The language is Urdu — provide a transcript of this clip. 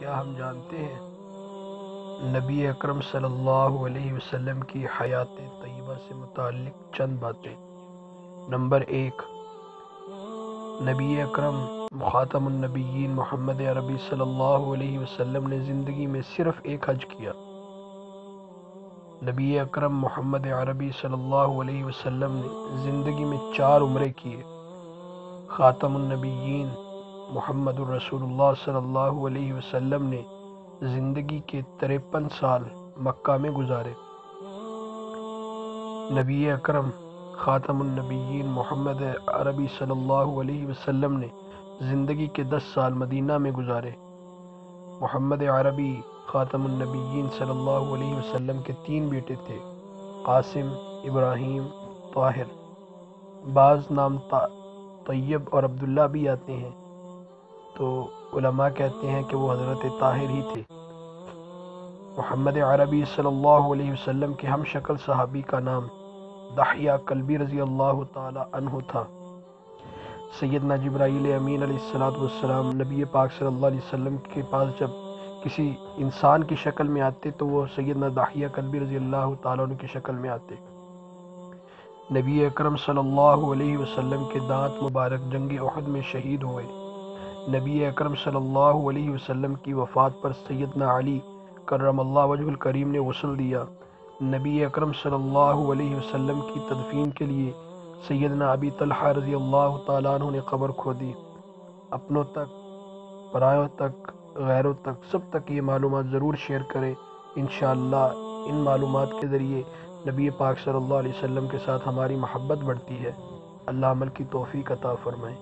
کیا ہم جانتے ہیں نبی اکرم صلی اللہ علیہ وسلم کی حیات طیبہ سے متعلق چند باتیں۔ نمبر 1، نبی اکرم خاتم النبیین محمد عربی صلی اللہ علیہ وسلم نے زندگی میں صرف ایک حج کیا۔ نبی اکرم محمد عربی صلی اللہ علیہ وسلم نے زندگی میں 4 عمرے کیے۔ خاتم النبیین محمد الرسول اللہ صلی اللہ علیہ وسلم نے زندگی کے 53 سال مکہ میں گزارے۔ نبی اکرم خاتم النبیین محمد عربی صلی اللہ علیہ وسلم نے زندگی کے 10 سال مدینہ میں گزارے۔ محمد عربی خاتم النبیین صلی اللہ علیہ وسلم کے 3 بیٹے تھے، قاسم، ابراہیم، طاہر۔ بعض نام طیب اور عبداللہ بھی آتے ہیں، تو علماء کہتے ہیں کہ وہ حضرت طاہر ہی تھے۔ محمد عربی صلی اللہ علیہ وسلم کے ہم شکل صحابی کا نام دحیہ کلبی رضی اللہ تعالی عنہ تھا۔ سیدنا جبرائیل امین علیہ السلام نبی پاک صلی اللہ علیہ وسلم کے پاس جب کسی انسان کی شکل میں آتے تو وہ سیدنا دحیہ کلبی رضی اللہ تعالیٰ عنہ کی شکل میں آتے۔ نبی اکرم صلی اللہ علیہ وسلم کے دانت مبارک جنگ احد میں شہید ہوئے۔ نبی اکرم صلی اللہ علیہ وسلم کی وفات پر سیدنا علی کرم اللہ وجہ الکریم نے غسل دیا۔ نبی اکرم صلی اللہ علیہ وسلم کی تدفین کے لیے سیدنا ابی طلحہ رضی اللہ تعالیٰ عنہ نے قبر کھودی۔ اپنوں تک، پرایوں تک، غیروں تک، سب تک یہ معلومات ضرور شیئر کریں۔ انشاءاللہ ان معلومات کے ذریعے نبی پاک صلی اللہ علیہ وسلم کے ساتھ ہماری محبت بڑھتی ہے۔ اللہ عمل کی توفیق عطا فرمائے۔